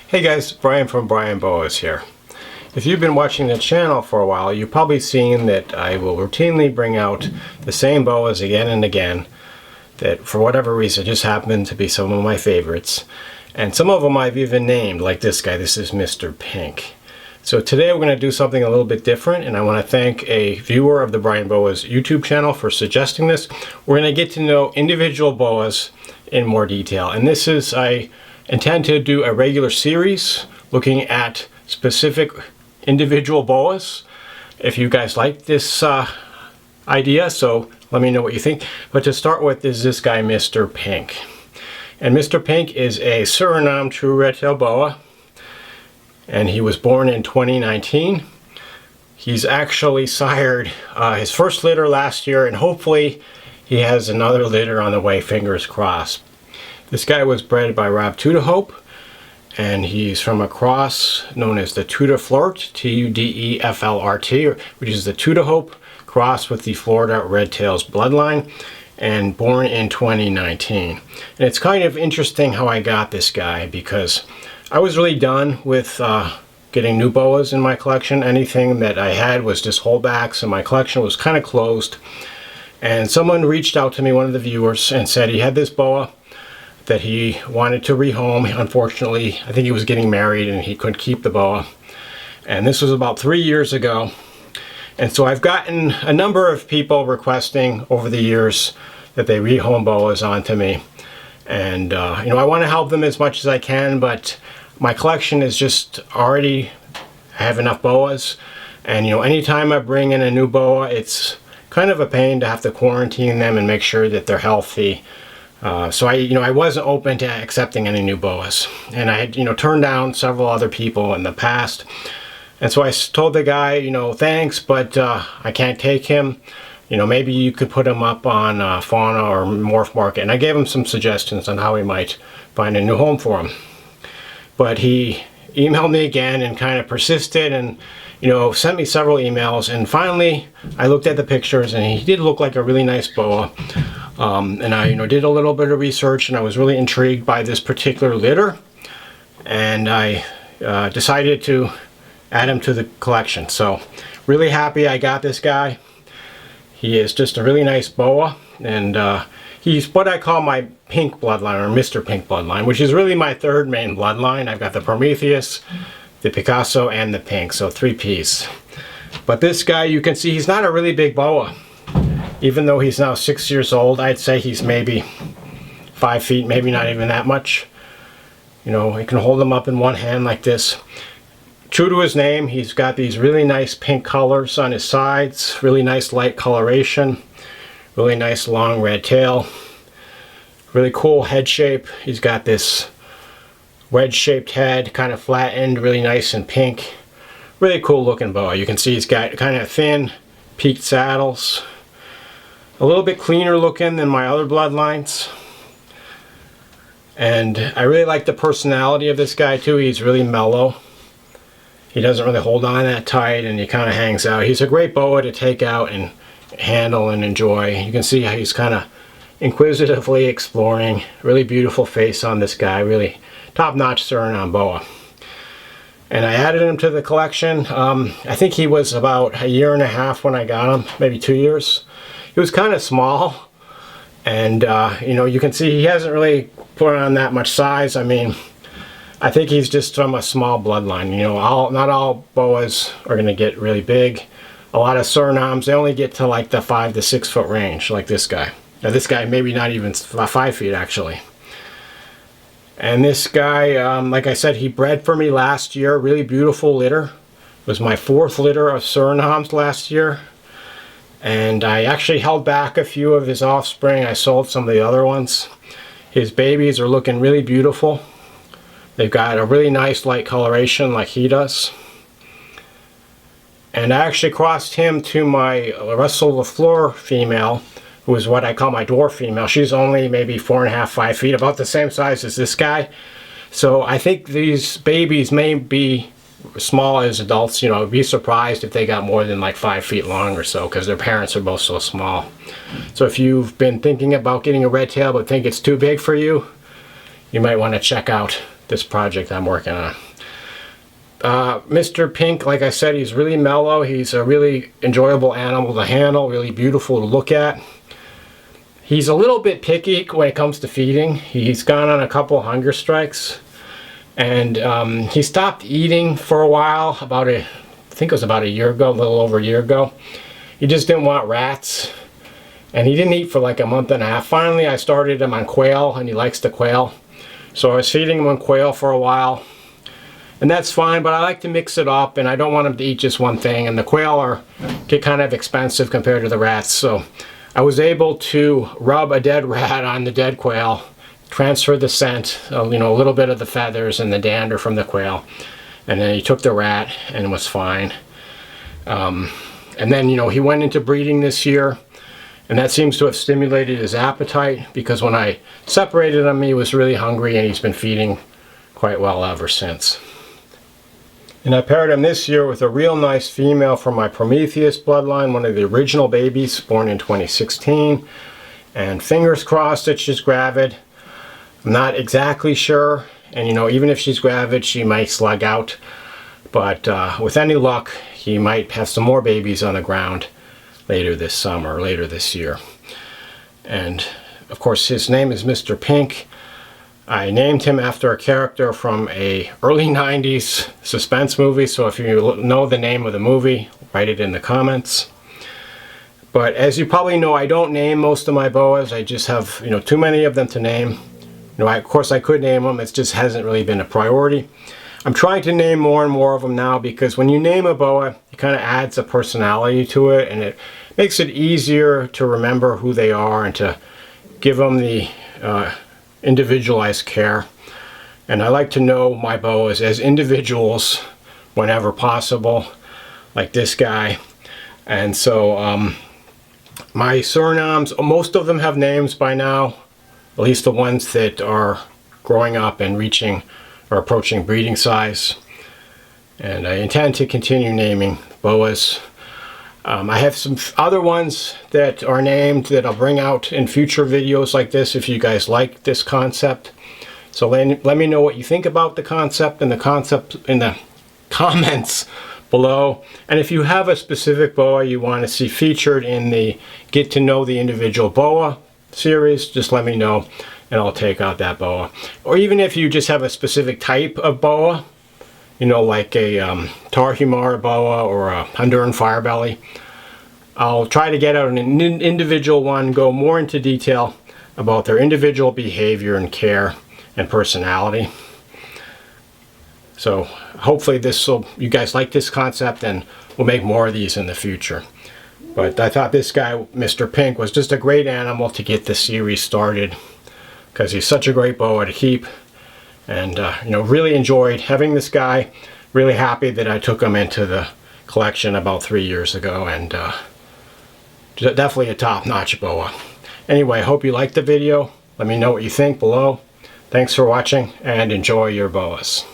Hey guys, Brian from Boas here. If you've been watching the channel for a while, you've probably seen that I will routinely bring out the same boas again and again that for whatever reason just happen to be some of my favorites. And some of them I've even named, like this guy. This is Mr. Pink. So today we're going to do something a little bit different, and I want to thank a viewer of the Brian Boas YouTube channel for suggesting this. We're going to get to know individual boas in more detail, and this is, I intend to do a regular series looking at specific individual boas. If you guys like this idea, so let me know what you think. But to start with is this guy, Mr. Pink. And Mr. Pink is a Suriname true red-tailed boa, and he was born in 2019. He's actually sired his first litter last year, and hopefully he has another litter on the way, fingers crossed. This guy was bred by Rob Tudeflort, and he's from a cross known as the Tudeflort, T-U-D-E-F-L-R-T, which is the Tudeflort cross with the Florida Red Tails bloodline, and born in 2019. And it's kind of interesting how I got this guy, because I was really done with getting new boas in my collection. Anything that I had was just holdbacks, and my collection was kind of closed. And someone reached out to me, one of the viewers, and said he had this boa that he wanted to rehome. Unfortunately, I think he was getting married and he couldn't keep the boa. And this was about 3 years ago. And so I've gotten a number of people requesting over the years that they rehome boas onto me. And you know, I want to help them as much as I can, but my collection is just already, I have enough boas. And you know, anytime I bring in a new boa, it's kind of a pain to have to quarantine them and make sure that they're healthy. So I wasn't open to accepting any new boas, and I had, turned down several other people in the past. And so I told the guy, thanks, but I can't take him. Maybe you could put him up on Fauna or Morph Market. And I gave him some suggestions on how he might find a new home for him. But he emailed me again and kind of persisted, and sent me several emails. And finally, I looked at the pictures, and he did look like a really nice boa. And I did a little bit of research, and I was really intrigued by this particular litter, and I decided to add him to the collection. So really happy I got this guy. He is just a really nice boa, and he's what I call my pink bloodline, or Mr. Pink bloodline, which is really my third main bloodline. I've got the Prometheus, the Picasso, and the Pink, so 3 Ps. But this guy, you can see he's not a really big boa. Even though he's now 6 years old, I'd say he's maybe 5 feet, maybe not even that much. You can hold him up in one hand like this. True to his name, he's got these really nice pink colors on his sides, really nice light coloration, really nice long red tail, really cool head shape. He's got this wedge-shaped head, kind of flattened, really nice and pink. Really cool looking boa. You can see he's got kind of thin, peaked saddles. A little bit cleaner looking than my other bloodlines. And I really like the personality of this guy too. He's really mellow. He doesn't really hold on that tight, and he kind of hangs out. He's a great boa to take out and handle and enjoy. You can see how he's kind of inquisitively exploring. Really beautiful face on this guy. Really top-notch Suriname boa. And I added him to the collection. I think he was about 1.5 years when I got him, maybe 2 years. He was kind of small, and you can see he hasn't really put on that much size. I mean, I think he's just from a small bloodline. Not all boas are going to get really big. A lot of Surinames, they only get to like the 5 to 6 foot range, like this guy. Now this guy maybe not even 5 feet actually. And this guy, like I said, he bred for me last year. Really beautiful litter. It was my 4th litter of Surinames last year. And I actually held back a few of his offspring. I sold some of the other ones. His babies are looking really beautiful. They've got a really nice light coloration like he does. And I actually crossed him to my Russell LaFleur female, who is what I call my dwarf female. She's only maybe 4.5, 5 feet, about the same size as this guy. So I think these babies may be small as adults. I'd be surprised if they got more than like 5 feet long or so, because their parents are both so small. So if you've been thinking about getting a red tail but think it's too big for you, you might want to check out this project I'm working on. Mr. Pink, like I said, he's really mellow. He's a really enjoyable animal to handle, really beautiful to look at. He's a little bit picky when it comes to feeding. He's gone on a couple hunger strikes, and he stopped eating for a while, I think it was about a year ago, a little over a year ago. He just didn't want rats, and he didn't eat for like a month and a half. Finally, I started him on quail, and he likes the quail. So I was feeding him on quail for a while, and that's fine, but I like to mix it up, and I don't want him to eat just one thing, and the quail get kind of expensive compared to the rats. So I was able to rub a dead rat on the dead quail, transfer the scent, a little bit of the feathers and the dander from the quail, and then he took the rat and was fine. And then, he went into breeding this year, and that seems to have stimulated his appetite, because when I separated him, he was really hungry, and he's been feeding quite well ever since. And I paired him this year with a real nice female from my Prometheus bloodline, one of the original babies born in 2016. And fingers crossed that she's gravid. I'm not exactly sure. And even if she's gravid, she might slug out. But with any luck, he might have some more babies on the ground later this summer, later this year. And of course, his name is Mr. Pink. I named him after a character from a early 90s suspense movie, so if you know the name of the movie, write it in the comments. But as you probably know, I don't name most of my boas. I just have too many of them to name. Of course I could name them, it just hasn't really been a priority. I'm trying to name more and more of them now, because when you name a boa, it kind of adds a personality to it, and it makes it easier to remember who they are and to give them the individualized care. And I like to know my boas as individuals whenever possible, like this guy. And so my Surinams, most of them have names by now, at least the ones that are growing up and reaching or approaching breeding size. And I intend to continue naming boas. I have some other ones that are named that I'll bring out in future videos like this if you guys like this concept. So let me know what you think about the concept in the comments below. And if you have a specific boa you want to see featured in the Get to Know the Individual Boa series, just let me know and I'll take out that boa. Or even if you just have a specific type of boa, like a Tarahumara boa or a Honduran firebelly, I'll try to get out an individual one, go more into detail about their individual behavior and care and personality. So hopefully you guys like this concept, and we'll make more of these in the future. But I thought this guy, Mr. Pink, was just a great animal to get this series started, because he's such a great boa to keep. And really enjoyed having this guy. Really happy that I took him into the collection about 3 years ago, and definitely a top-notch boa. Anyway, I hope you liked the video. Let me know what you think below. Thanks for watching, and enjoy your boas.